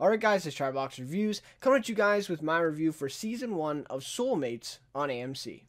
Alright guys, it's Chatterbox Reviews, coming at you guys with my review for Season 1 of Soulmates on AMC.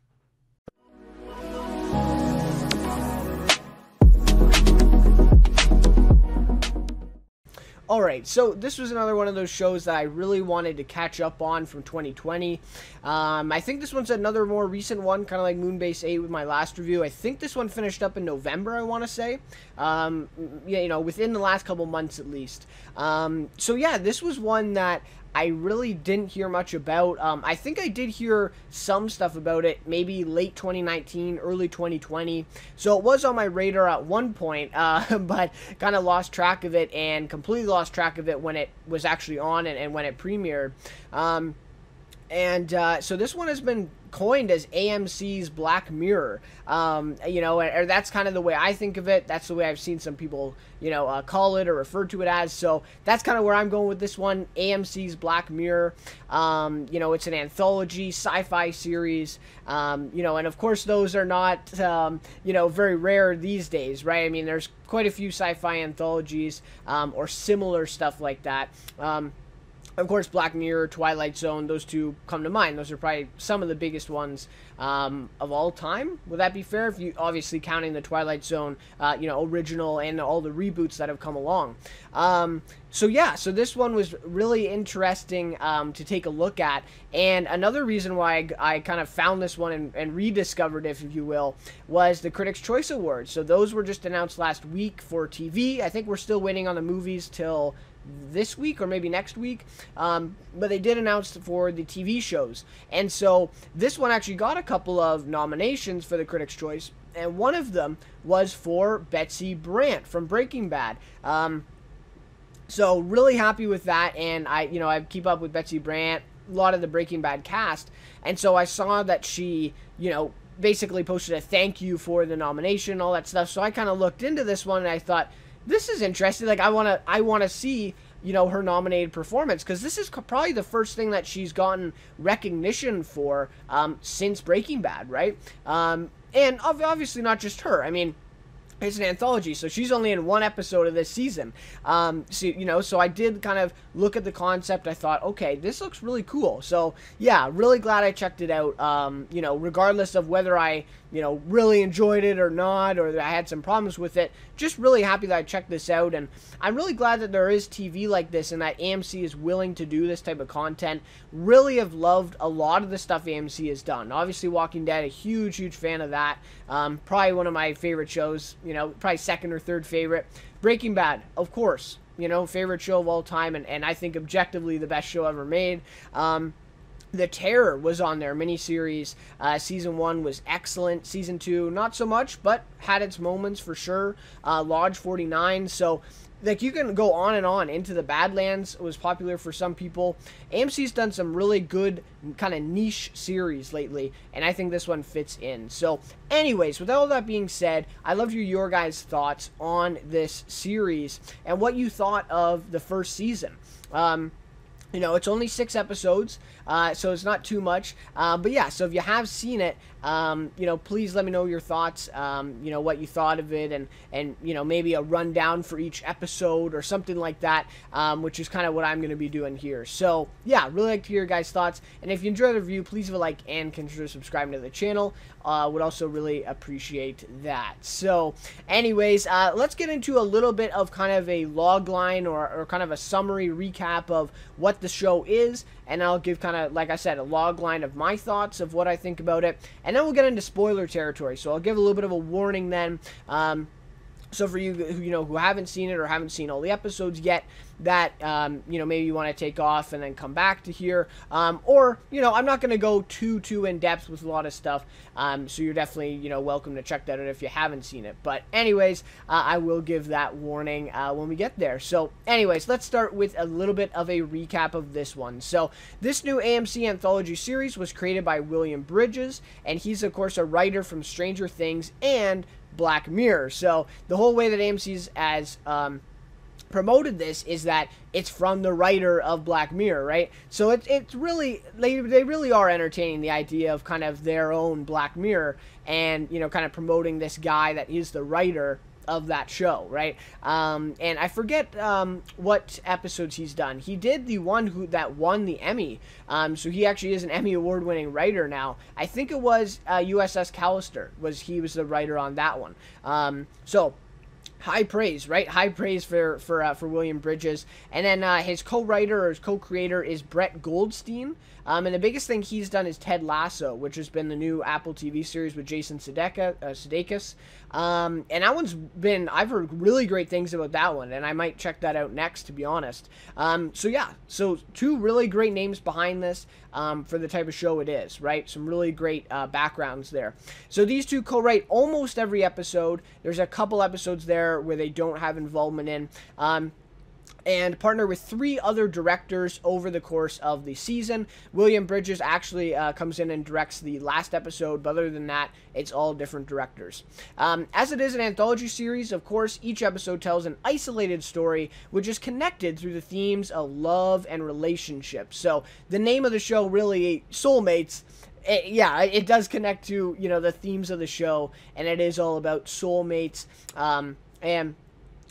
Alright, so this was another one of those shows that I really wanted to catch up on from 2020. I think this one's another more recent one, kind of like Moonbase 8 with my last review. I think this one finished up in November, I want to say. Yeah, you know, within the last couple months at least. So yeah, this was one that I really didn't hear much about. I think I did hear some stuff about it, maybe late 2019, early 2020. So it was on my radar at one point, but kind of lost track of it and completely lost track of it when it was actually on and when it premiered. So this one has been coined as AMC's Black Mirror, you know, or that's kind of the way I think of it. That's the way I've seen some people, you know, call it or refer to it as. So that's kind of where I'm going with this one, AMC's Black Mirror. You know, it's an anthology sci-fi series, you know, and of course those are not, you know, very rare these days, right? I mean, there's quite a few sci-fi anthologies or similar stuff like that. Of course, Black Mirror, Twilight Zone, those two come to mind. Those are probably some of the biggest ones of all time. Would that be fair? If you obviously counting the Twilight Zone, you know, original and all the reboots that have come along. So yeah, so this one was really interesting to take a look at. And another reason why I kind of found this one and rediscovered it, if you will, was the Critics' Choice Awards. So those were just announced last week for TV. I think we're still waiting on the movies till this week or maybe next week, but they did announce for the TV shows, and so this one actually got a couple of nominations for the Critics' Choice, and one of them was for Betsy Brandt from Breaking Bad. So really happy with that, and I keep up with Betsy Brandt, a lot of the Breaking Bad cast, and so I saw that she, you know, basically posted a thank you for the nomination, all that stuff. So I kind of looked into this one and I thought, this is interesting. Like, I want to see, you know, her nominated performance, because this is probably the first thing that she's gotten recognition for since Breaking Bad, right? And obviously not just her. I mean, it's an anthology, so she's only in one episode of this season. So, you know, so I did kind of look at the concept. I thought, okay, this looks really cool. So, yeah, really glad I checked it out. You know, regardless of whether I, you know, really enjoyed it or not, or that I had some problems with it, just really happy that I checked this out. And I'm really glad that there is TV like this and that AMC is willing to do this type of content. Really have loved a lot of the stuff AMC has done. Obviously, Walking Dead, a huge fan of that. Probably one of my favorite shows, you know, probably second or third favorite. Breaking Bad, of course, you know, favorite show of all time, and I think objectively the best show ever made. The Terror was on there, miniseries. Season 1 was excellent. Season 2, not so much, but had its moments for sure. Lodge 49, so like you can go on and on. Into the Badlands was popular for some people. AMC's done some really good kind of niche series lately, and I think this one fits in. So anyways, with all that being said, I'd love to hear your guys' thoughts on this series and what you thought of the first season. You know, it's only 6 episodes, so it's not too much. But yeah, so if you have seen it, you know, please let me know your thoughts, you know, what you thought of it, and you know, maybe a rundown for each episode or something like that, which is kind of what I'm going to be doing here. So yeah, really like to hear your guys' thoughts. And if you enjoy the review, please leave a like and consider subscribing to the channel. Would also really appreciate that. So anyways, let's get into a little bit of kind of a log line or kind of a summary recap of what the show is, and I'll give kind of, like I said, a log line of my thoughts of what I think about it, and then we'll get into spoiler territory. So I'll give a little bit of a warning then. So for you who haven't seen it or haven't seen all the episodes yet, that you know, maybe you want to take off and then come back to here, or you know, I'm not going to go too in depth with a lot of stuff, so you're definitely, you know, welcome to check that out if you haven't seen it. But anyways, I will give that warning when we get there. So anyways, let's start with a little bit of a recap of this one. So this new AMC anthology series was created by William Bridges, and he's of course a writer from Stranger Things and Black Mirror. So the whole way that AMC's as promoted this is that it's from the writer of Black Mirror, right? So it's really, they really are entertaining the idea of kind of their own Black Mirror, and you know, kind of promoting this guy that is the writer of that show, right? And I forget what episodes he's done. He did the one that won the Emmy, so he actually is an Emmy award-winning writer now. I think it was USS Callister. He was the writer on that one. So high praise, right? High praise for William Bridges. And then his co-writer or his co-creator is Brett Goldstein. And the biggest thing he's done is Ted Lasso, which has been the new Apple TV series with Jason Sudeikis. And that one's I've heard really great things about that one, and I might check that out next, to be honest. So two really great names behind this for the type of show it is, right? Some really great backgrounds there. So these two co-write almost every episode. There's a couple episodes there where they don't have involvement in. And partner with 3 other directors over the course of the season. William Bridges actually comes in and directs the last episode, but other than that, it's all different directors. As it is an anthology series, of course, each episode tells an isolated story, which is connected through the themes of love and relationships. So the name of the show, really, Soulmates, it does connect to, the themes of the show, and it is all about soulmates, and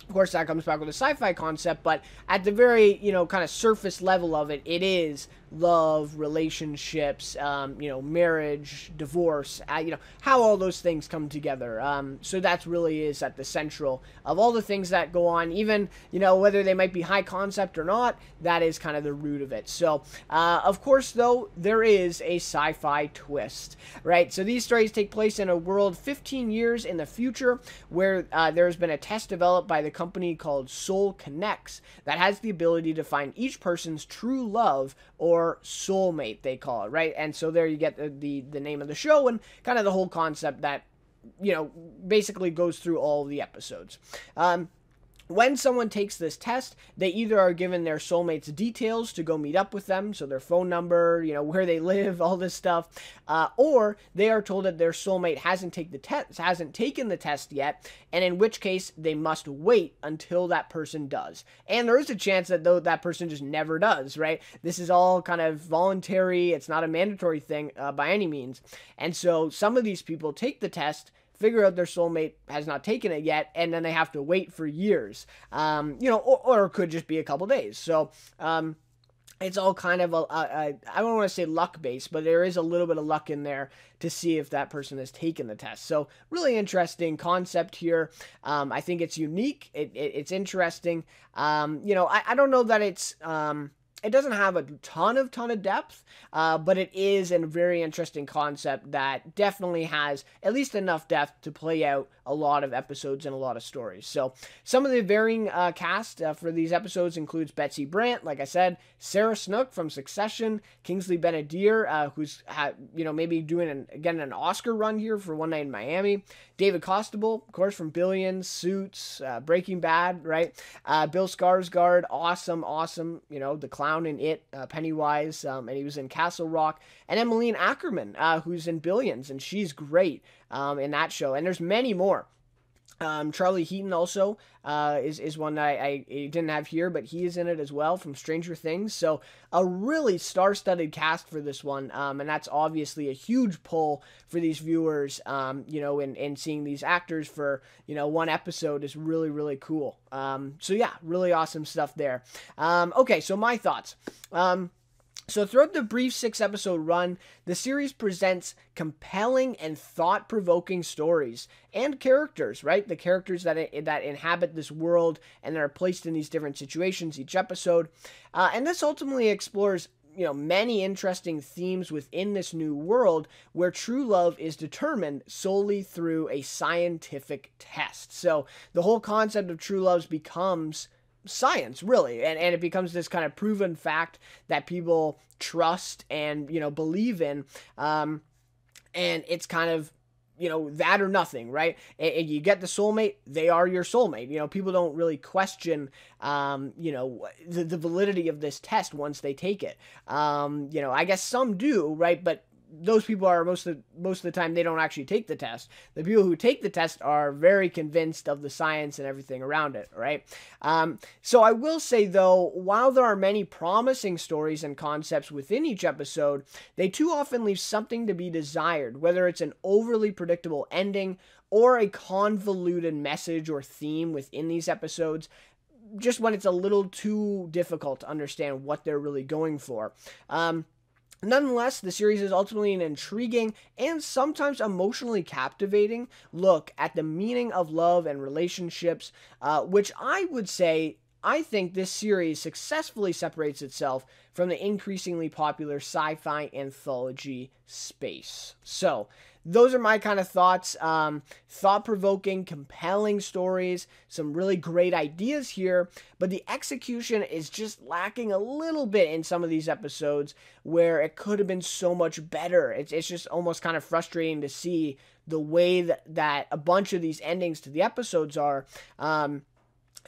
of course, that comes back with a sci-fi concept, but at the very, kind of surface level of it, it is love, relationships, marriage, divorce, how all those things come together. So that's really is at the central of all the things that go on, even, whether they might be high concept or not, that is kind of the root of it. So, of course, though, there is a sci-fi twist, right? So these stories take place in a world 15 years in the future where there's been a test developed by the company called Soul Connects that has the ability to find each person's true love or soulmate, they call it, right? And so there you get the name of the show and kind of the whole concept that, basically goes through all the episodes. When someone takes this test, they either are given their soulmate's details to go meet up with them, so their phone number, where they live, all this stuff, or they are told that their soulmate hasn't taken the test yet, and in which case they must wait until that person does. And there is a chance that that person just never does, right? This is all kind of voluntary. It's not a mandatory thing by any means. And so some of these people take the test, figure out their soulmate has not taken it yet, and then they have to wait for years, or it could just be a couple days. So, it's all kind of I don't want to say luck-based, but there is a little bit of luck in there to see if that person has taken the test. So, really interesting concept here. I think it's unique. It's interesting. I don't know that it's... it doesn't have a ton of depth, but it is a very interesting concept that definitely has at least enough depth to play out a lot of episodes and a lot of stories. So some of the varying cast for these episodes includes Betsy Brandt, like I said, Sarah Snook from Succession, Kingsley Benadir, who's maybe doing an Oscar run here for One Night in Miami, David Costabile, of course, from Billions, Suits, Breaking Bad, right? Bill Skarsgård, awesome, the clown in It, Pennywise, and he was in Castle Rock, and Emmeline Ackerman, who's in Billions, and she's great in that show, and there's many more. Charlie Heaton also is one that I didn't have here, but he is in it as well from Stranger Things. So a really star-studded cast for this one, and that's obviously a huge pull for these viewers. And seeing these actors for one episode is really, really cool. So yeah, really awesome stuff there. Okay, so my thoughts. So throughout the brief 6-episode run, the series presents compelling and thought-provoking stories and characters, right? The characters that inhabit this world and that are placed in these different situations each episode. And this ultimately explores many interesting themes within this new world where true love is determined solely through a scientific test. So the whole concept of true love becomes science, really, and it becomes this kind of proven fact that people trust and believe in, and it's kind of that or nothing, right? And you get the soulmate, they are your soulmate. People don't really question the validity of this test once they take it. I guess some do, right? But those people are most of the time they don't actually take the test. The people who take the test are very convinced of the science and everything around it, right? So I will say though, while there are many promising stories and concepts within each episode, they too often leave something to be desired, whether it's an overly predictable ending or a convoluted message or theme within these episodes, just when it's a little too difficult to understand what they're really going for. Nonetheless, the series is ultimately an intriguing and sometimes emotionally captivating look at the meaning of love and relationships, which I think this series successfully separates itself from the increasingly popular sci-fi anthology space. So, those are my kind of thoughts. Thought-provoking, compelling stories, some really great ideas here, but the execution is just lacking a little bit in some of these episodes where it could have been so much better. It's just almost kind of frustrating to see the way that a bunch of these endings to the episodes are.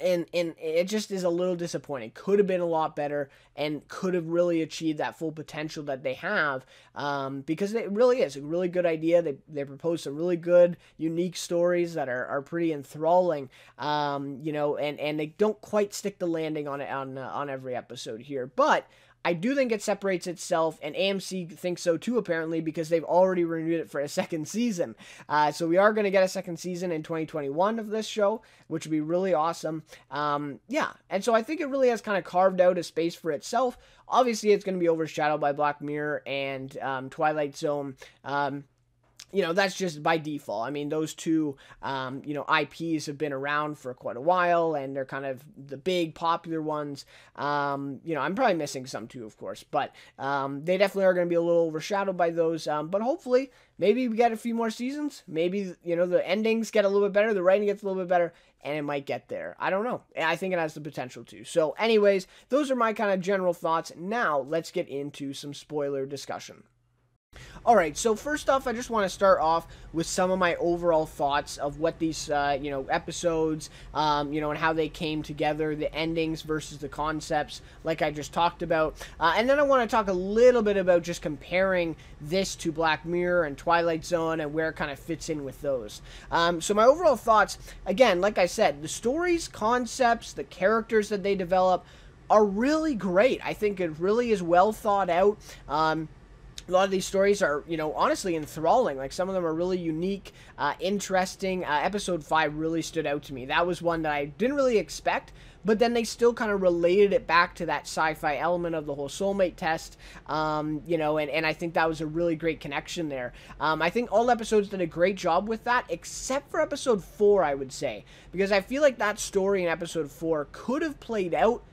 And it just is a little disappointing. Could have been a lot better and could have really achieved that full potential that they have, because it really is a really good idea. They propose some really good, unique stories that are pretty enthralling, and they don't quite stick the landing on it on every episode here. But I do think it separates itself, and AMC thinks so too, apparently, because they've already renewed it for a second season. So we are going to get a second season in 2021 of this show, which would be really awesome. And so I think it really has kind of carved out a space for itself. Obviously, it's going to be overshadowed by Black Mirror and Twilight Zone. That's just by default. I mean, those two, IPs have been around for quite a while, and they're kind of the big popular ones. I'm probably missing some too, of course, but they definitely are going to be a little overshadowed by those. But hopefully, maybe we get a few more seasons. Maybe, the endings get a little bit better, the writing gets a little bit better, and it might get there. I don't know. I think it has the potential to. So anyways, those are my kind of general thoughts. Now, let's get into some spoiler discussion. Alright, so first off, I just want to start off with some of my overall thoughts of what these, episodes, and how they came together, the endings versus the concepts, like I just talked about. And then I want to talk a little bit about just comparing this to Black Mirror and Twilight Zone and where it kind of fits in with those. So my overall thoughts, again, like I said, the stories, concepts, the characters that they develop are really great. I think it really is well thought out. A lot of these stories are, honestly enthralling. Like, some of them are really unique, interesting. Episode 5 really stood out to me. That was one that I didn't really expect, but then they still kind of related it back to that sci-fi element of the whole soulmate test, and I think that was a really great connection there. I think all episodes did a great job with that, except for episode 4, I would say, because I feel like that story in episode 4 could have played out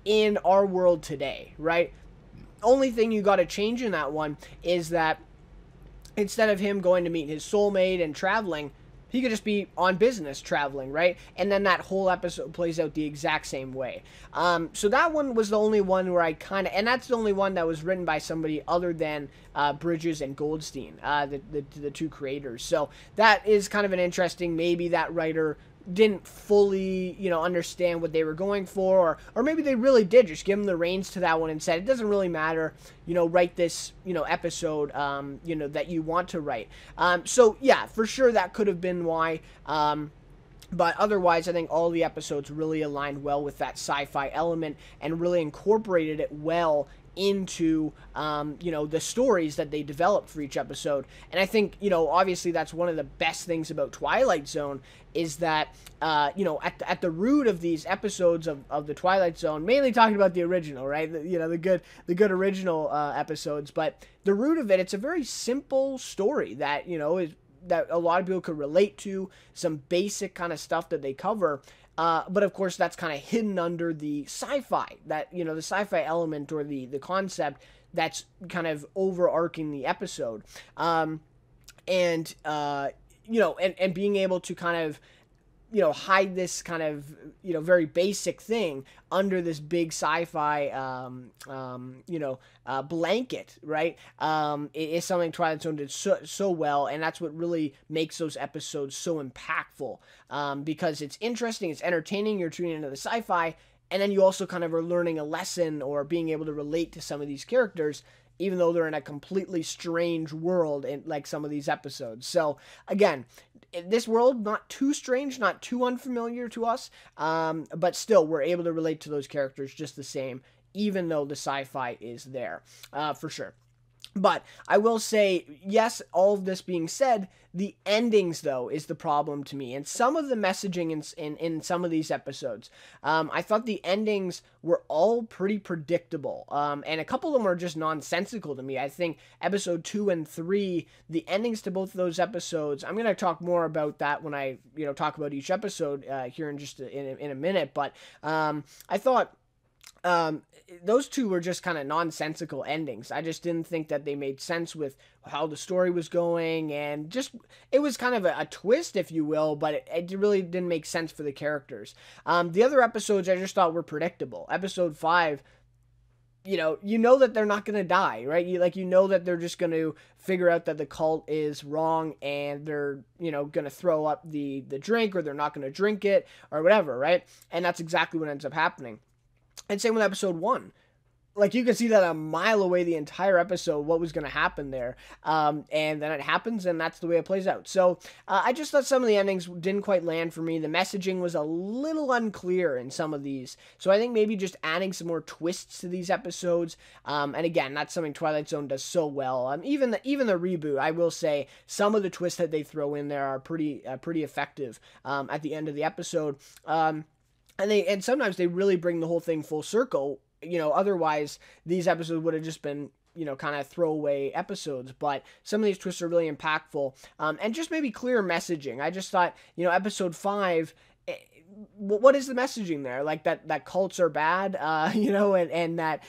in our world today, right? Only thing you got to change in that one is that instead of him going to meet his soulmate and traveling, he could just be on business traveling, right? And then that whole episode plays out the exact same way. So that one was the only one where I kind of, and that's the only one that was written by somebody other than Bridges and Goldstein, the two creators. So that is kind of an interesting, maybe that writer didn't fully, understand what they were going for, or maybe they really did just give them the reins to that one and said, it doesn't really matter, write this, episode, that you want to write. So yeah, for sure that could have been why, but otherwise, I think all the episodes really aligned well with that sci-fi element and really incorporated it well into, the stories that they developed for each episode. And I think, obviously that's one of the best things about Twilight Zone is that, at the root of these episodes of the Twilight Zone, mainly talking about the original, right? The good original episodes, but the root of it, it's a very simple story that, is that a lot of people could relate to, some basic kind of stuff that they cover. But of course, that's kind of hidden under the sci-fi, that, the sci-fi element or the concept that's kind of overarching the episode. And being able to kind of, hide this kind of, very basic thing under this big sci-fi, blanket, right? It is something Twilight Zone did so well, and that's what really makes those episodes so impactful, because it's interesting, it's entertaining, you're tuning into the sci-fi, and then you also kind of are learning a lesson or being able to relate to some of these characters, even though they're in a completely strange world in like some of these episodes. So again, this world, not too strange, not too unfamiliar to us, but still we're able to relate to those characters just the same, even though the sci-fi is there, for sure. But I will say, yes, all of this being said, the endings, though, is the problem to me. And some of the messaging in some of these episodes, I thought the endings were all pretty predictable. And a couple of them are just nonsensical to me. I think episode 2 and 3, the endings to both of those episodes, I'm going to talk more about that when I, talk about each episode here in just in a minute. But I thought those two were just kind of nonsensical endings. I just didn't think that they made sense with how the story was going, and just it was kind of a twist, if you will, but it really didn't make sense for the characters. The other episodes I just thought were predictable. Episode 5, you know that they're not gonna die, right? You know that they're just gonna figure out that the cult is wrong, and they're gonna throw up the drink, or they're not gonna drink it, or whatever, right? And that's exactly what ends up happening. And same with episode 1. Like, you can see that a mile away the entire episode, what was going to happen there. And then it happens, and that's the way it plays out. So, I just thought some of the endings didn't quite land for me. The messaging was a little unclear in some of these. So, I think maybe just adding some more twists to these episodes. And again, that's something Twilight Zone does so well. Even the reboot, I will say, some of the twists that they throw in there are pretty effective at the end of the episode. And sometimes they really bring the whole thing full circle. Otherwise these episodes would have just been, kind of throwaway episodes. But some of these twists are really impactful. And just maybe clear messaging. I just thought, episode 5, what is the messaging there? Like that cults are bad, and that,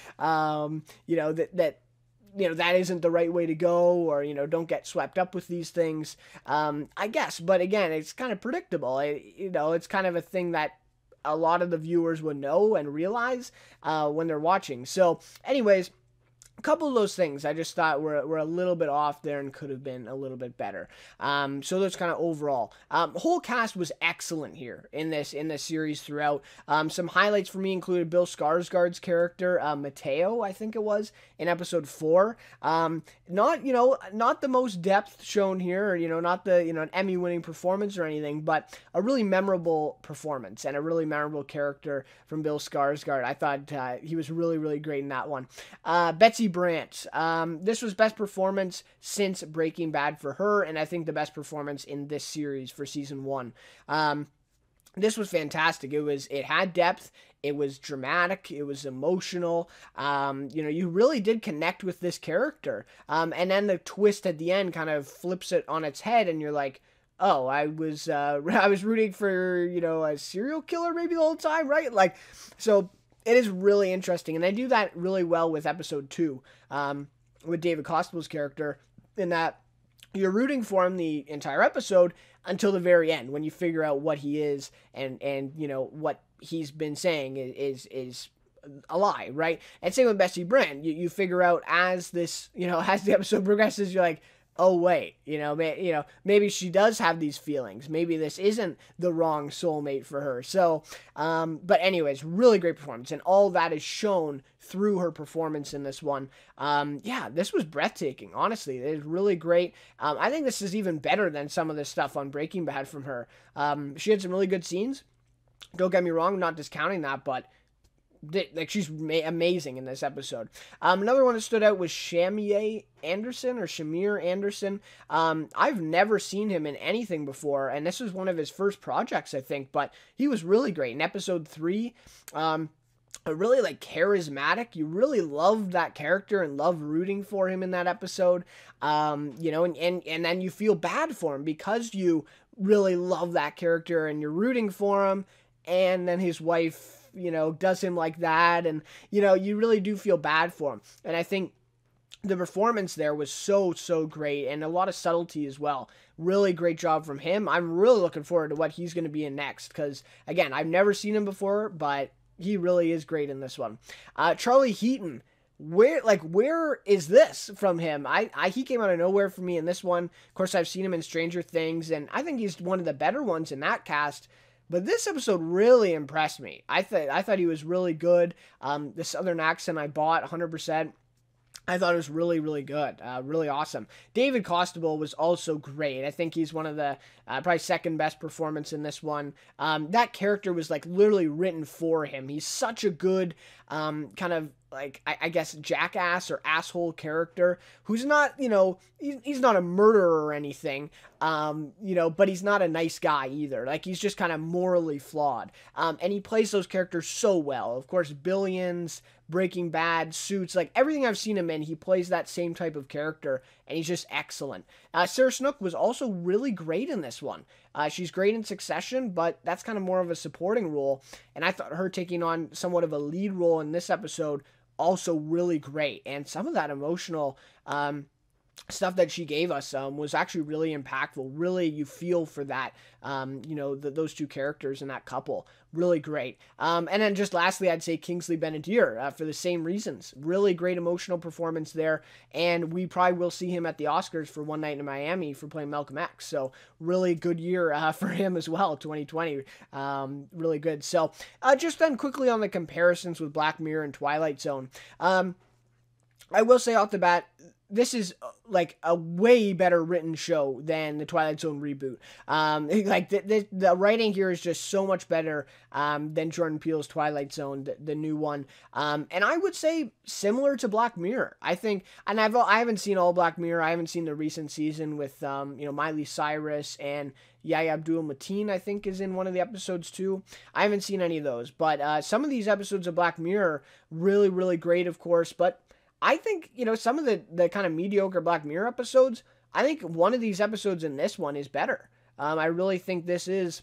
that isn't the right way to go, or, don't get swept up with these things, I guess. But again, it's kind of predictable. It's kind of a thing that a lot of the viewers would know and realize when they're watching. So anyways, a couple of those things I just thought were a little bit off there and could have been a little bit better. So that's kind of overall. Whole cast was excellent here in this series throughout. Some highlights for me included Bill Skarsgård's character, Mateo, I think it was, in episode 4. Not the most depth shown here, or, not the, an Emmy-winning performance or anything, but a really memorable performance and a really memorable character from Bill Skarsgård. I thought he was really, really great in that one. Betsy Brandt. This was best performance since Breaking Bad for her, and I think the best performance in this series for season 1. This was fantastic. It had depth. It was dramatic. It was emotional. You really did connect with this character. And then the twist at the end kind of flips it on its head, and you're like, oh, I was rooting for, a serial killer maybe the whole time, right? Like, so it is really interesting, and they do that really well with episode 2, with David Costable's character, in that you're rooting for him the entire episode until the very end, when you figure out what he is, and what he's been saying is a lie, right? And same with Betsy Brandt. You figure out as this, as the episode progresses, you're like, oh wait, maybe she does have these feelings. Maybe this isn't the wrong soulmate for her. So, but anyways, really great performance, and all that is shown through her performance in this one. This was breathtaking. Honestly, it is really great. I think this is even better than some of the stuff on Breaking Bad from her. She had some really good scenes. Don't get me wrong, I'm not discounting that, but she's amazing in this episode. Another one that stood out was Shamir Anderson. I've never seen him in anything before, and this was one of his first projects, I think, but he was really great. In episode 3, really charismatic. You really loved that character and loved rooting for him in that episode. And then you feel bad for him because you really love that character and you're rooting for him, and then his wife does him like that, and you really do feel bad for him. And I think the performance there was so great, and a lot of subtlety as well. Really great job from him. I'm really looking forward to what he's going to be in next, because again, I've never seen him before, but he really is great in this one. Charlie Heaton, where is this from him? He came out of nowhere for me in this one. Of course, I've seen him in Stranger Things, and I think he's one of the better ones in that cast. But this episode really impressed me. I thought he was really good. The Southern accent I bought 100%. I thought it was really, really good. Really awesome. David Costable was also great. I think he's one of the probably second best performance in this one. That character was literally written for him. He's such a good kind of like I guess jackass or asshole character who's not, he's not a murderer or anything, but he's not a nice guy either. Like he's just kind of morally flawed. And he plays those characters so well. Of course, Billions, Breaking Bad, Suits, like everything I've seen him in, he plays that same type of character, and he's just excellent. Sarah Snook was also really great in this one. She's great in Succession, but that's kind of more of a supporting role, and I thought her taking on somewhat of a lead role in this episode also really great. And some of that emotional stuff that she gave us was actually really impactful. Really, you feel for that, those two characters and that couple. Really great. And then just lastly, I'd say Kingsley Ben-Adir for the same reasons. Really great emotional performance there. And we probably will see him at the Oscars for One Night in Miami for playing Malcolm X. So really good year for him as well, 2020. Really good. So just then quickly on the comparisons with Black Mirror and Twilight Zone. I will say off the bat, this is like a way better written show than the Twilight Zone reboot. Like the writing here is just so much better than Jordan Peele's Twilight Zone, the new one. And I would say similar to Black Mirror. I think, and I haven't seen all Black Mirror. I haven't seen the recent season with Miley Cyrus and Yahya Abdul-Mateen, I think, is in one of the episodes too. I haven't seen any of those, but some of these episodes of Black Mirror really, really great, of course. But I think, some of the kind of mediocre Black Mirror episodes, I think one of these episodes in this one is better. I really think this is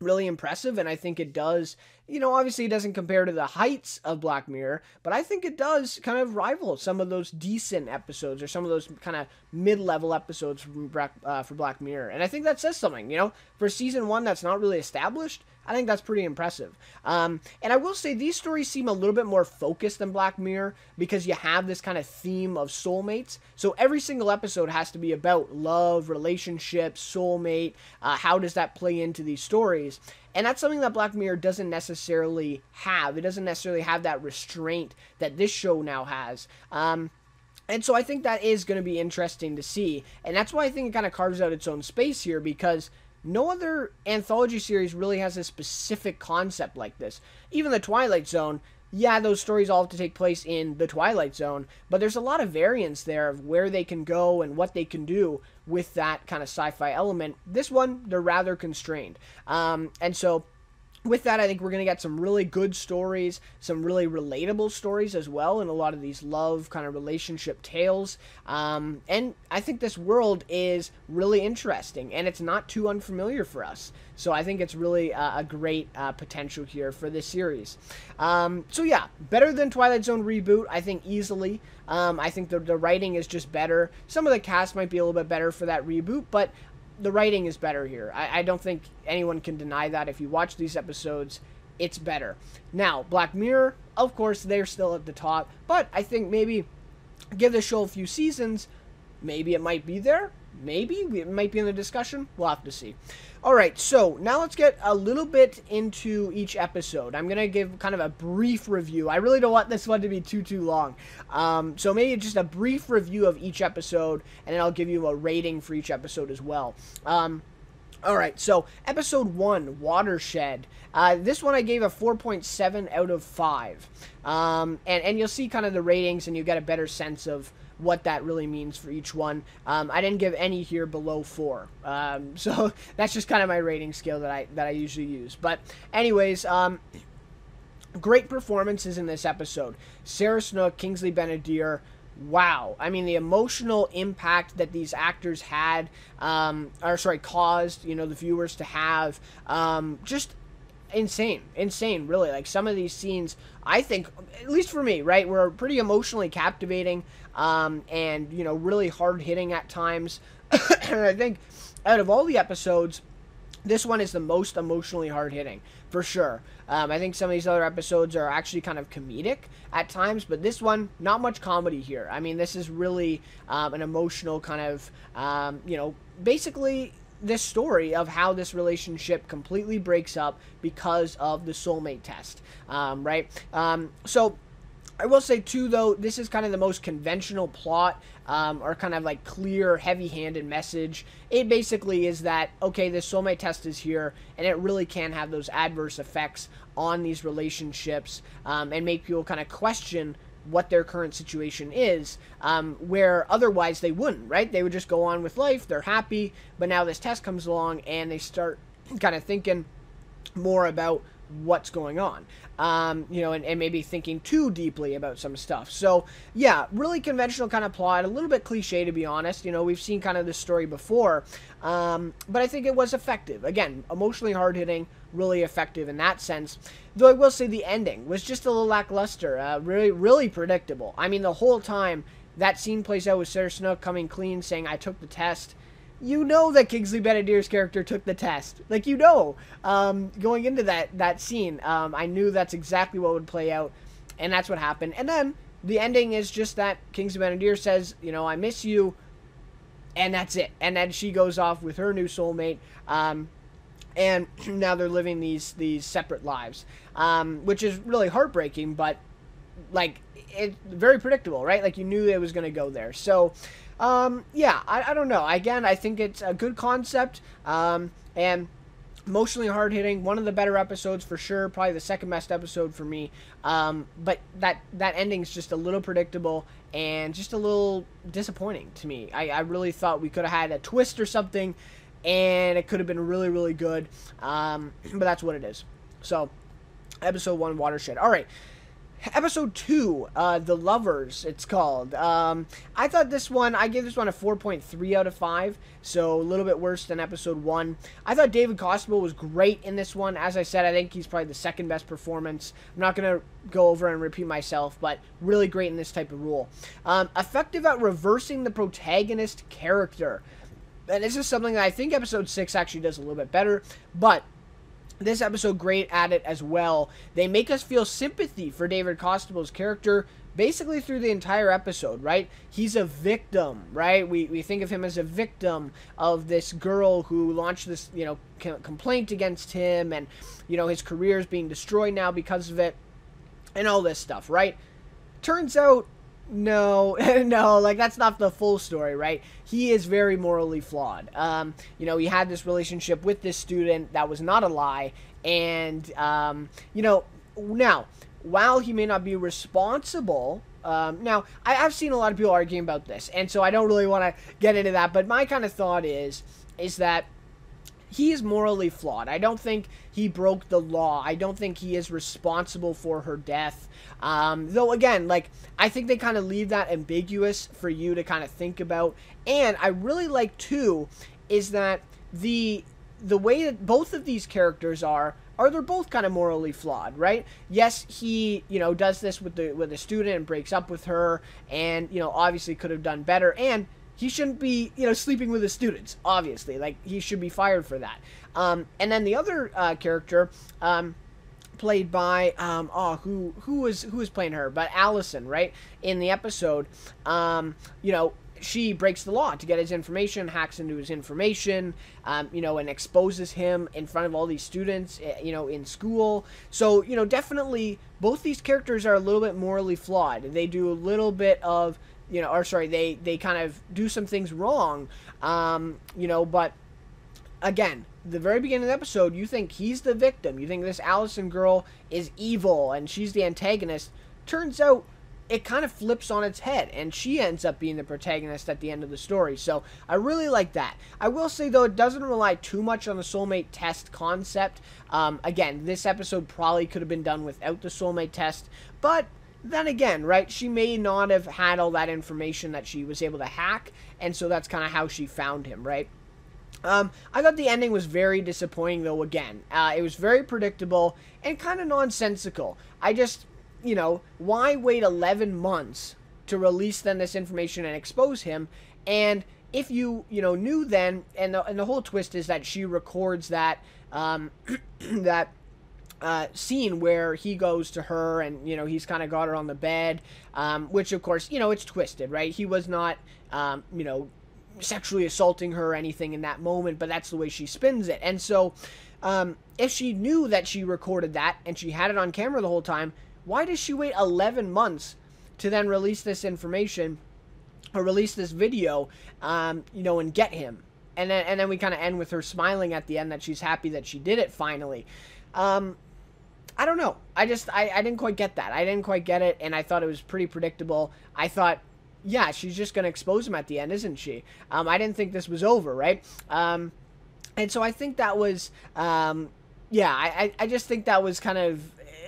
really impressive, and I think it does, obviously it doesn't compare to the heights of Black Mirror, but I think it does kind of rival some of those decent episodes or some of those kind of mid-level episodes for Black Mirror. And I think that says something, for season one that's not really established. I think that's pretty impressive. And I will say these stories seem a little bit more focused than Black Mirror because you have this kind of theme of soulmates. So every single episode has to be about love, relationships, soulmate. How does that play into these stories? And that's something that Black Mirror doesn't necessarily have. It doesn't necessarily have that restraint that this show now has. And so I think that is going to be interesting to see. And that's why I think it kind of carves out its own space here, because no other anthology series really has a specific concept like this. Even the Twilight Zone, yeah, those stories all have to take place in the Twilight Zone, but there's a lot of variance there of where they can go and what they can do with that kind of sci-fi element. This one, they're rather constrained. And so with that, I think we're going to get some really good stories, some really relatable stories as well, and a lot of these love kind of relationship tales. And I think this world is really interesting, and it's not too unfamiliar for us. So I think it's really a great potential here for this series. So yeah, better than Twilight Zone reboot, I think easily. I think the writing is just better. Some of the cast might be a little bit better for that reboot, but the writing is better here. I don't think anyone can deny that. If you watch these episodes, it's better. Now, Black Mirror, of course, they're still at the top, but I think maybe give the show a few seasons, maybe it might be there. Maybe it might be in the discussion. We'll have to see. All right, so now let's get a little bit into each episode. I'm going to give kind of a brief review. I really don't want this one to be too long. So maybe just a brief review of each episode, and then I'll give you a rating for each episode as well. All right, so episode 1, Watershed. This one I gave a 4.7 out of 5. And you'll see kind of the ratings, and you get a better sense of what that really means for each one. I didn't give any here below 4. So that's just kind of my rating scale that I usually use. But anyways, great performances in this episode. Sarah Snook, Kingsley Ben-Adir. Wow. I mean, the emotional impact that these actors had, caused, the viewers to have, just insane, really. Like, some of these scenes, I think, at least for me, right, were pretty emotionally captivating, and, really hard-hitting at times. And I think out of all the episodes, this one is the most emotionally hard-hitting, for sure. I think some of these other episodes are actually kind of comedic at times, but this one, not much comedy here. I mean, this is really an emotional kind of, basically this story of how this relationship completely breaks up because of the soulmate test, right? So I will say too, though, this is kind of the most conventional plot, or kind of like clear, heavy-handed message. It basically is that, okay, the soulmate test is here, and it really can have those adverse effects on these relationships, and make people kind of question what their current situation is, where otherwise they wouldn't, right? They would just go on with life, they're happy, but now this test comes along, and they start kind of thinking more about what's going on, and maybe thinking too deeply about some stuff. So yeah, really conventional kind of plot, a little bit cliche, to be honest. We've seen kind of this story before, but I think it was effective. Again, emotionally hard-hitting, really effective in that sense. Though I will say the ending was just a little lackluster, really predictable. I mean, the whole time that scene plays out with Sarah Snook coming clean, saying, "I took the test." You know that Kingsley Ben-Adir's character took the test. Like, going into that scene, I knew that's exactly what would play out, and that's what happened. And then the ending is just that Kingsley Ben-Adir says, "I miss you," and that's it. And then she goes off with her new soulmate, and now they're living these separate lives, which is really heartbreaking, but like it's very predictable, right? Like you knew it was going to go there. So yeah, I don't know. Again, I think it's a good concept, and emotionally hard-hitting. One of the better episodes for sure. Probably the second best episode for me. But that ending's just a little predictable and just a little disappointing to me. I really thought we could have had a twist or something, and it could have been really, really good. But that's what it is. So, episode 1, Watershed. All right. Episode 2, The Lovers, it's called. I thought I gave this one a 4.3 out of 5, so a little bit worse than episode 1. I thought David Costabile was great in this one. As I said, I think he's probably the second best performance. I'm not going to go over and repeat myself, but really great in this type of role. Effective at reversing the protagonist character. And this is something that I think episode 6 actually does a little bit better, but this episode great at it as well. They make us feel sympathy for David Costabile's character basically through the entire episode, right? He's a victim, right? We think of him as a victim of this girl who launched this, complaint against him, and, his career is being destroyed now because of it, and all this stuff, right? Turns out, no, like that's not the full story, right? He is very morally flawed. He had this relationship with this student that was not a lie, and now while he may not be responsible, now I've seen a lot of people arguing about this, and so I don't really want to get into that, but my kind of thought is that he is morally flawed. I don't think he broke the law. I don't think he is responsible for her death. Though, again, I think they kind of leave that ambiguous for you to kind of think about. And I really like, too, is that the way that both of these characters are they're both kind of morally flawed, right? Yes, he, does this with the student and breaks up with her, and, obviously could have done better. And he shouldn't be, sleeping with his students, obviously. He should be fired for that. And then the other character, played by, who was playing her? But Allison, right? In the episode, she breaks the law to get his information, hacks into his information, and exposes him in front of all these students, in school. So, definitely both these characters are a little bit morally flawed. They do a little bit of, they kind of do some things wrong, but again, the very beginning of the episode, you think he's the victim. You think this Allison girl is evil and she's the antagonist. Turns out it kind of flips on its head, and she ends up being the protagonist at the end of the story. So I really like that. I will say, though, it doesn't rely too much on the soulmate test concept. Again, this episode probably could have been done without the soulmate test, but then again, right, she may not have had all that information that she was able to hack, and so that's kind of how she found him, right? I thought the ending was very disappointing, though, again. It was very predictable and kind of nonsensical. I just, why wait 11 months to release then this information and expose him? And if you, knew then, and the whole twist is that she records that, scene where he goes to her and, he's kind of got her on the bed, which, of course, it's twisted, right? He was not, sexually assaulting her or anything in that moment, but that's the way she spins it. And so, if she knew that she recorded that and she had it on camera the whole time, why does she wait 11 months to then release this information or release this video, and get him? And then we kind of end with her smiling at the end that she's happy that she did it finally. I don't know. I didn't quite get that. I didn't quite get it, and I thought it was pretty predictable. I thought, yeah, she's just going to expose him at the end, isn't she? I didn't think this was over, right? And so I think that was, I just think that was kind of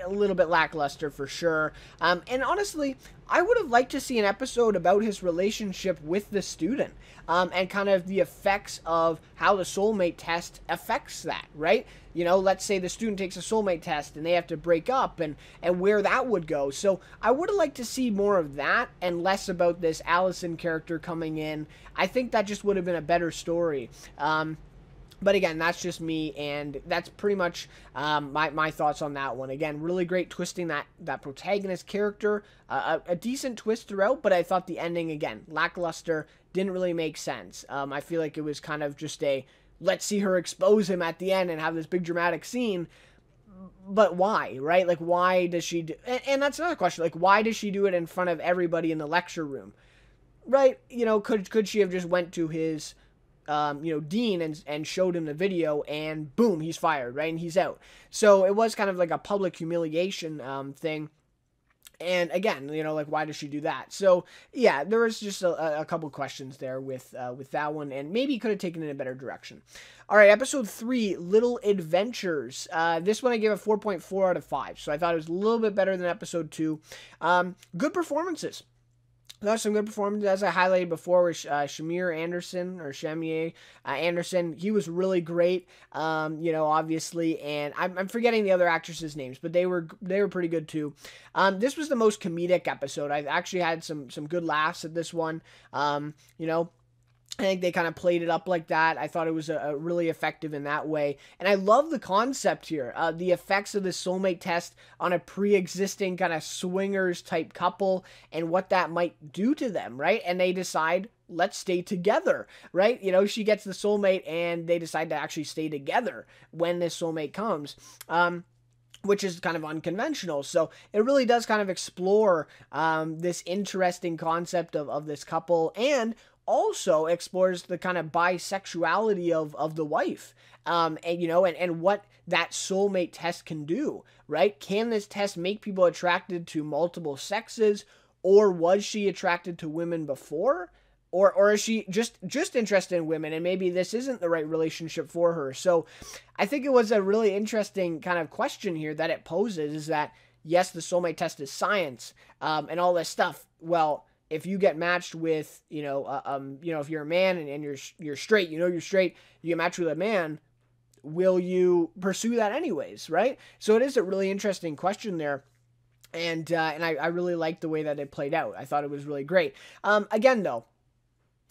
a little bit lackluster for sure. And honestly, I would have liked to see an episode about his relationship with the student, and kind of the effects of how the soulmate test affects that, right? Let's say the student takes a soulmate test and they have to break up, and where that would go. So I would have liked to see more of that and less about this Allison character coming in. I think that just would have been a better story. But again, that's just me, and that's pretty much my thoughts on that one. Again, really great twisting that protagonist character. A decent twist throughout, but I thought the ending, again, lackluster, didn't really make sense. I feel like it was kind of just a, let's see her expose him at the end and have this big dramatic scene. But why, right? Like, why does she do... And that's another question. Like, why does she do it in front of everybody in the lecture room? Right? Could she have just went to his... dean and showed him the video, and boom, he's fired, right? And he's out. So it was kind of like a public humiliation thing. And again, like, why does she do that? So yeah, there was just a couple questions there with that one, and maybe could have taken it in a better direction. All right, episode 3, Little Adventures. This one I gave a 4.4 out of 5. So I thought it was a little bit better than episode 2. Good performances. There's some good performances, as I highlighted before, with Shamir Anderson, or Shamier Anderson. He was really great, obviously, and I'm forgetting the other actresses' names, but they were pretty good too. This was the most comedic episode. I actually had some good laughs at this one. I think they kind of played it up like that. I thought it was a really effective in that way. And I love the concept here. The effects of the soulmate test on a pre-existing kind of swingers type couple and what that might do to them, right? And they decide, let's stay together, right? She gets the soulmate and they decide to actually stay together when this soulmate comes. Which is kind of unconventional. So it really does kind of explore this interesting concept of this couple, and also explores the kind of bisexuality of the wife, and what that soulmate test can do, right? Can this test make people attracted to multiple sexes, or was she attracted to women before? Or is she just interested in women, and maybe this isn't the right relationship for her? So I think it was a really interesting kind of question here that it poses, is that, yes, the soulmate test is science, and all this stuff. Well, if you get matched with, if you're a man and you're straight, you're straight, you get matched with a man, will you pursue that anyways, right? So it is a really interesting question there. And I really liked the way that it played out. I thought it was really great. Again, though,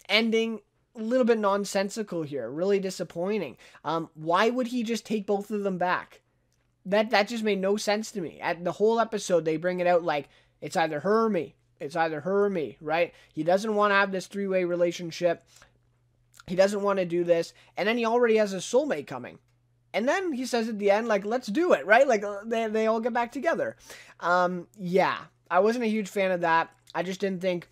ending a little bit nonsensical here, really disappointing. Why would he just take both of them back? That just made no sense to me. At the whole episode, they bring it out like, it's either her or me. It's either her or me, right? He doesn't want to have this three-way relationship. He doesn't want to do this. And then he already has a soulmate coming. And then he says at the end, like, let's do it, right? Like, they all get back together. Yeah, I wasn't a huge fan of that. I just didn't think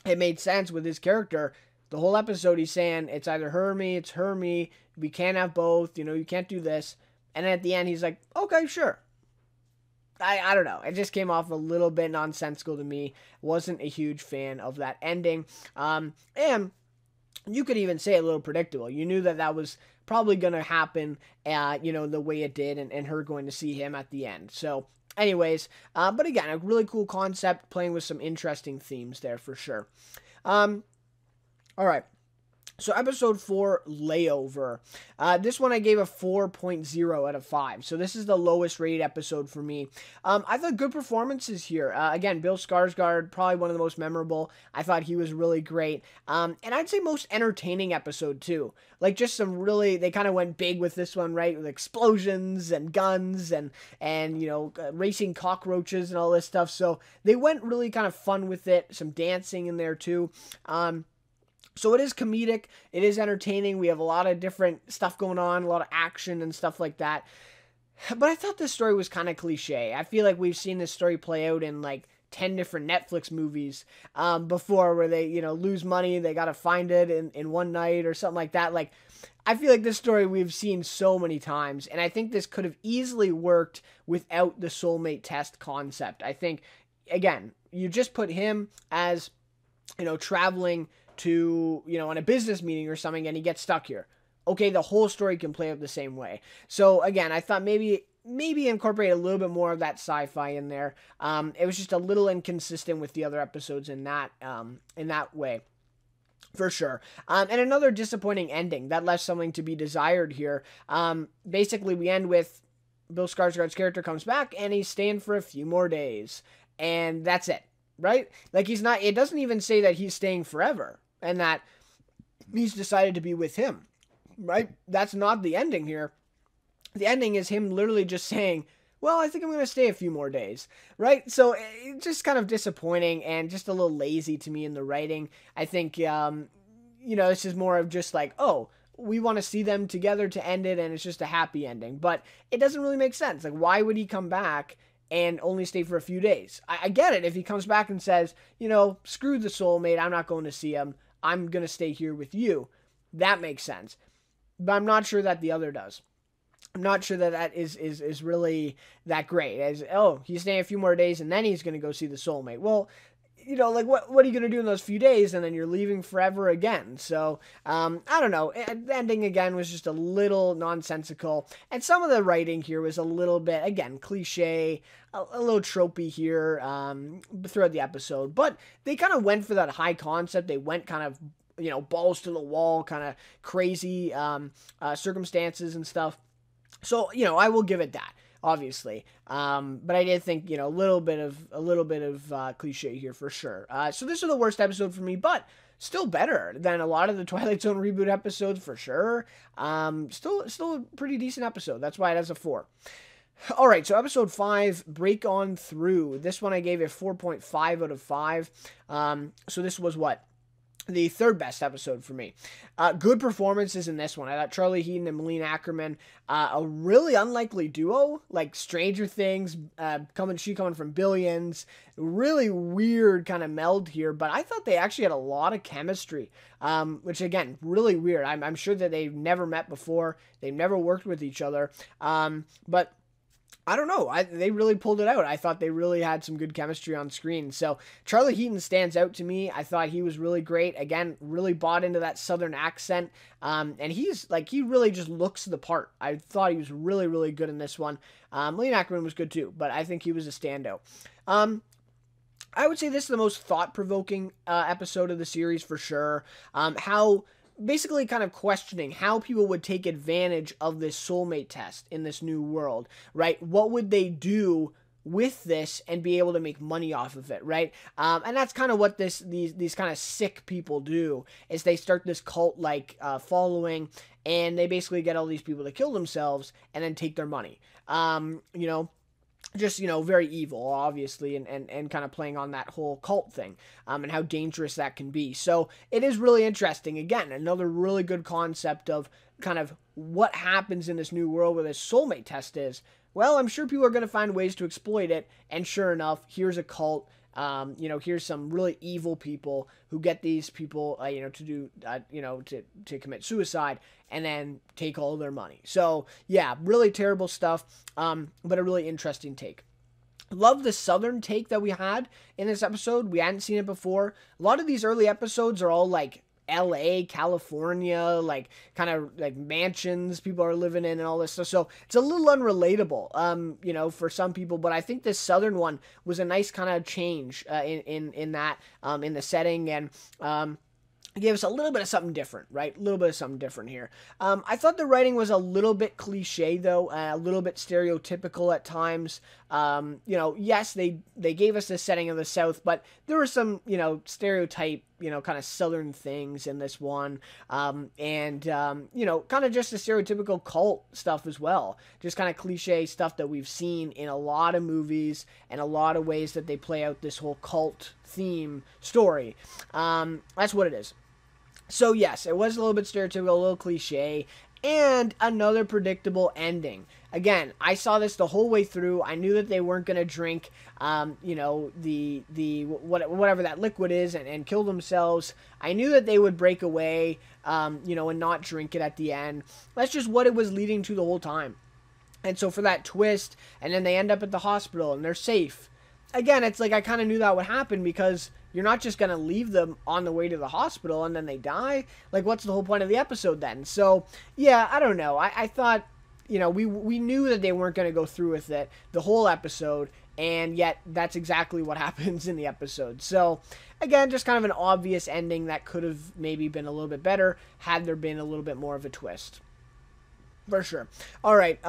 it made sense with his character. The whole episode, he's saying, it's either her or me, it's her or me. We can't have both, you can't do this. And then at the end, he's like, okay, sure. I don't know. It just came off a little bit nonsensical to me. Wasn't a huge fan of that ending. And you could even say a little predictable. You knew that was probably going to happen, the way it did, and her going to see him at the end. So, anyways, but again, a really cool concept, playing with some interesting themes there for sure. All right. So episode 4, Layover. This one I gave a 4.0 out of 5. So this is the lowest rated episode for me. I thought good performances here. Again, Bill Skarsgård, probably one of the most memorable. I thought he was really great. And I'd say most entertaining episode too. Like, just some really, they kind of went big with this one, right? With explosions and guns and racing cockroaches and all this stuff. So they went really kind of fun with it. Some dancing in there too. So it is comedic, it is entertaining, we have a lot of different stuff going on, a lot of action and stuff like that. But I thought this story was kind of cliche. I feel like we've seen this story play out in like 10 different Netflix movies before, where they, lose money, they got to find it in one night or something like that. Like, I feel like this story we've seen so many times, and I think this could have easily worked without the soulmate test concept. I think, again, you just put him as, traveling to, on a business meeting or something, and he gets stuck here. Okay, the whole story can play out the same way. So again, I thought maybe incorporate a little bit more of that sci-fi in there. It was just a little inconsistent with the other episodes in that way, for sure. And another disappointing ending that left something to be desired here. Basically, we end with Bill Skarsgård's character comes back and he's staying for a few more days, and that's it, right? Like, he's not. It doesn't even say that he's staying forever and that he's decided to be with him. Right? That's not the ending here. The ending is him literally just saying, well, I think I'm going to stay a few more days. Right? So it's just kind of disappointing and just a little lazy to me in the writing. I think, this is more of just like, oh, we want to see them together to end it, and it's just a happy ending. But it doesn't really make sense. Like, why would he come back and only stay for a few days? I get it if he comes back and says, screw the soulmate, I'm not going to see him, I'm going to stay here with you. That makes sense. But I'm not sure that the other does. I'm not sure that is really that great. As, oh, he's staying a few more days and then he's going to go see the soulmate. Well, like, what are you going to do in those few days, and then you're leaving forever again? So, I don't know. The ending, again, was just a little nonsensical. And some of the writing here was a little bit, again, cliche, a little tropey here throughout the episode. But they kind of went for that high concept. They went kind of, balls to the wall, kind of crazy circumstances and stuff. So, I will give it that, obviously. But I did think, a little bit of cliche here for sure. So this is the worst episode for me, but still better than a lot of the Twilight Zone reboot episodes for sure. Still a pretty decent episode. That's why it has a 4. All right, so episode 5, Break On Through. This one I gave a 4.5 out of 5. So this was what? The third best episode for me. Good performances in this one. I thought Charlie Heaton and Malene Ackerman, a really unlikely duo, like Stranger Things, coming from Billions. Really weird kind of meld here, but I thought they actually had a lot of chemistry, which again, really weird. I'm sure that they've never met before. They've never worked with each other, but I don't know. They really pulled it out. I thought they really had some good chemistry on screen. So Charlie Heaton stands out to me. I thought he was really great. Again, really bought into that Southern accent. And he really just looks the part. I thought he was really, really good in this one. Malene Ackerman was good too, but I think he was a standout. I would say this is the most thought-provoking episode of the series for sure. Basically kind of questioning how people would take advantage of this soulmate test in this new world, right? What would they do with this and be able to make money off of it, right? And that's kind of what these kind of sick people do, is they start this cult-like following, and they basically get all these people to kill themselves and then take their money. Just, very evil, obviously, and kind of playing on that whole cult thing, and how dangerous that can be. So it is really interesting. Again, another really good concept of kind of what happens in this new world where this soulmate test is. Well, I'm sure people are going to find ways to exploit it, and sure enough, here's a cult. Here's some really evil people who get these people, to do, to commit suicide and then take all their money. So yeah, really terrible stuff, but a really interesting take. Love the Southern take that we had in this episode. We hadn't seen it before. A lot of these early episodes are all like LA, California, like kind of like mansions people are living in and all this stuff. So it's a little unrelatable, for some people, but I think this Southern one was a nice kind of change, in the setting, and, gave us a little bit of something different, right? A little bit of something different here. I thought the writing was a little bit cliche, though, a little bit stereotypical at times. Yes, they gave us the setting of the South, but there were some, stereotype, kind of Southern things in this one. Kind of just the stereotypical cult stuff as well. Just kind of cliche stuff that we've seen in a lot of movies and a lot of ways that they play out this whole cult theme story. That's what it is. So yes, it was a little bit stereotypical, a little cliche. and another predictable ending. Again, I saw this the whole way through. I knew that they weren't going to drink, you know, whatever that liquid is and kill themselves. I knew that they would break away, you know, and not drink it at the end. That's just what it was leading to the whole time. And so for that twist, and then they end up at the hospital and they're safe. Again, it's like I kind of knew that would happen because you're not just going to leave them on the way to the hospital and then they die. Like, what's the whole point of the episode then? So, yeah, I don't know. I thought, you know, we knew that they weren't going to go through with it the whole episode, and yet that's exactly what happens in the episode. So, again, just kind of an obvious ending that could have maybe been a little bit better had there been a little bit more of a twist. For sure. All right,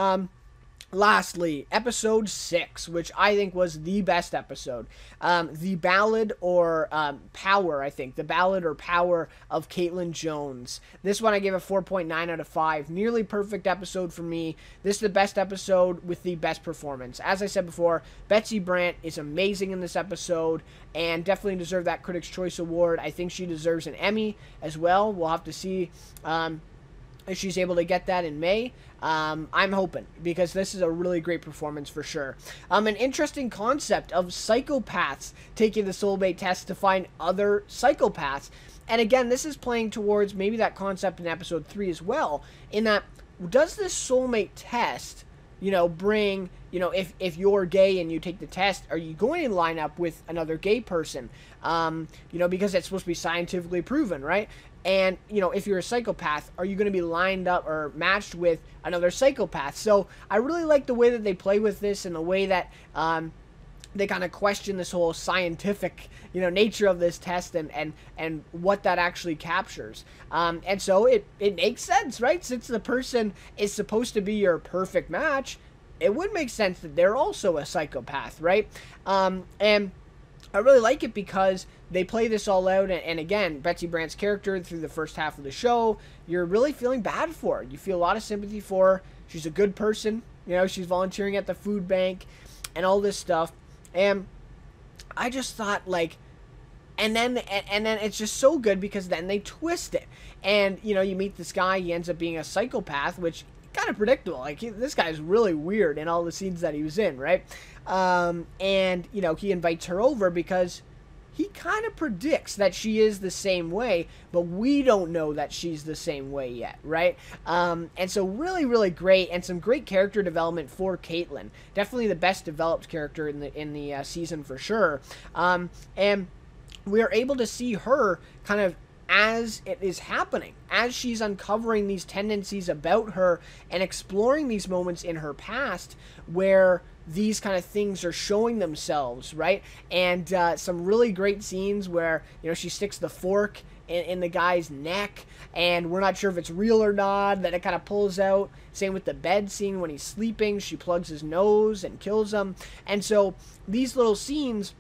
lastly, episode 6, which I think was the best episode. The Ballad or Power, I think. The Ballad or Power of Caitlin Jones. This one I gave a 4.9 out of 5. Nearly perfect episode for me. This is the best episode with the best performance. As I said before, Betsy Brandt is amazing in this episode and definitely deserved that Critics' Choice Award. I think she deserves an Emmy as well. We'll have to see if she's able to get that in May. I'm hoping, because this is a really great performance for sure. An interesting concept of psychopaths taking the soulmate test to find other psychopaths. And again, this is playing towards maybe that concept in episode 3 as well, in that, does this soulmate test, you know, bring, you know, if you're gay and you take the test, are you going to line up with another gay person? You know, because it's supposed to be scientifically proven, right? And, you know, if you're a psychopath, are you going to be lined up or matched with another psychopath? So I really like the way that they play with this and the way that they kind of question this whole scientific, you know, nature of this test and what that actually captures. And so it makes sense, right? Since the person is supposed to be your perfect match, it would make sense that they're also a psychopath, right? And I really like it because they play this all out, and again, Betsy Brandt's character through the first half of the show, you're really feeling bad for her. You feel a lot of sympathy for her. She's a good person. You know, she's volunteering at the food bank and all this stuff. And I just thought, like, and then it's just so good because then they twist it. And, you know, you meet this guy, he ends up being a psychopath, which kind of predictable. Like, this guy's really weird in all the scenes that he was in, right? And, you know, he invites her over because he kind of predicts that she is the same way, but we don't know that she's the same way yet, right? And so really, really great, and some great character development for Caitlin. Definitely the best developed character in the season for sure. And we are able to see her kind of as it is happening, as she's uncovering these tendencies about her and exploring these moments in her past where these kind of things are showing themselves, right? And some really great scenes where, you know, she sticks the fork in the guy's neck, and we're not sure if it's real or not, that it kind of pulls out. Same with the bed scene when he's sleeping, she plugs his nose and kills him. And so these little scenes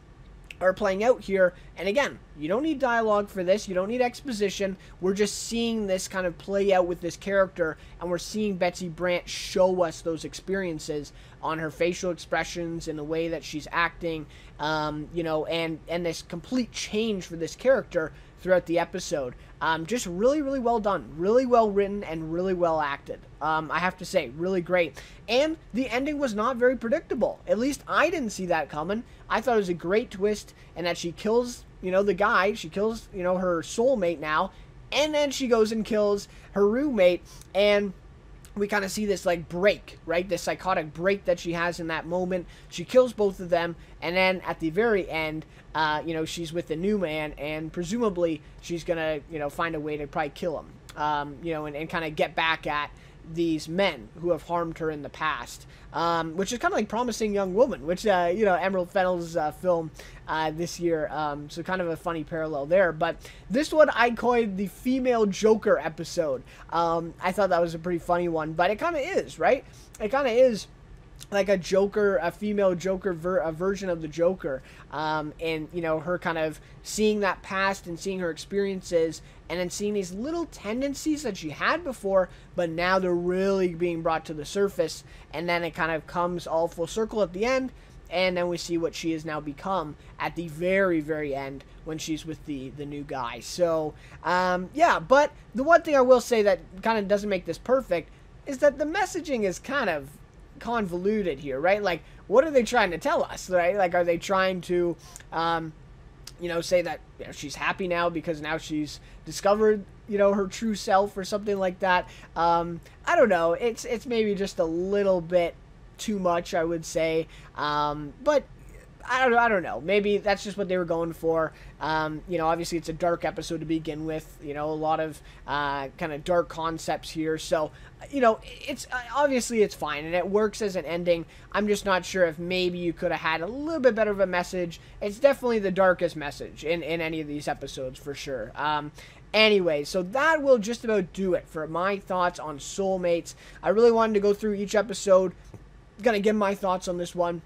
are playing out here, and again, you don't need dialogue for this, you don't need exposition, we're just seeing this kind of play out with this character, and we're seeing Betsy Brandt show us those experiences on her facial expressions, in the way that she's acting, you know, and this complete change for this character throughout the episode. Just really, really well done, really well written, and really well acted. I have to say, really great. And the ending was not very predictable. At least I didn't see that coming. I thought it was a great twist, and that she kills, you know, the guy, she kills, you know, her soulmate now, and then she goes and kills her roommate, and we kind of see this, like, break, right? This psychotic break that she has in that moment. She kills both of them, and then at the very end, you know, she's with the new man, and presumably she's gonna, you know, find a way to probably kill him, you know, and kind of get back at these men who have harmed her in the past, which is kind of like Promising Young Woman, which, you know, Emerald Fennell's film this year, so kind of a funny parallel there. But this one I coined the female Joker episode. I thought that was a pretty funny one, but it kind of is, right? It kind of is like a Joker, a female Joker, a version of the Joker, and, you know, her kind of seeing that past and seeing her experiences, and then seeing these little tendencies that she had before, but now they're really being brought to the surface, and then it kind of comes all full circle at the end, and then we see what she has now become at the very, very end when she's with the new guy. So, yeah, but the one thing I will say that kind of doesn't make this perfect is that the messaging is kind of convoluted here, right? Like, what are they trying to tell us, right? Like, are they trying to, say that she's happy now because now she's discovered, her true self or something like that? I don't know. It's maybe just a little bit too much, I would say. But I don't know. Maybe that's just what they were going for. Obviously it's a dark episode to begin with. A lot of kind of dark concepts here. So, it's obviously it's fine and it works as an ending. I'm just not sure if maybe you could have had a little bit better of a message. It's definitely the darkest message in any of these episodes for sure. Anyway, so that will just about do it for my thoughts on Soulmates. I really wanted to go through each episode, gonna give my thoughts on this one.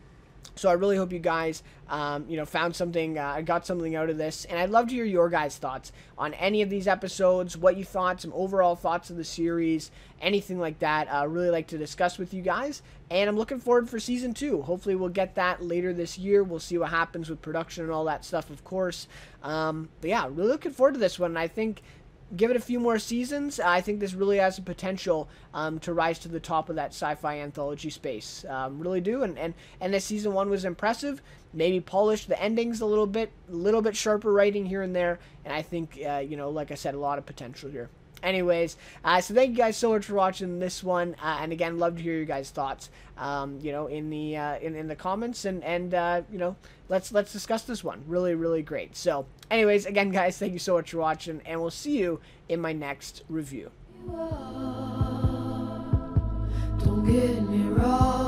So I really hope you guys, found something, got something out of this. And I'd love to hear your guys' thoughts on any of these episodes, what you thought, some overall thoughts of the series, anything like that. I really like to discuss with you guys. And I'm looking forward for Season 2. Hopefully we'll get that later this year. We'll see what happens with production and all that stuff, of course. But yeah, really looking forward to this one. And I think, give it a few more seasons, I think this really has the potential to rise to the top of that sci-fi anthology space. Really do. And this Season 1 was impressive. Maybe polished the endings a little bit sharper writing here and there. And I think, like I said, a lot of potential here. Anyways, so thank you guys so much for watching this one, and again, love to hear your guys' thoughts, in the comments, and let's discuss this one. Really, really great. So, anyways, again, guys, thank you so much for watching, and we'll see you in my next review. Don't get me wrong.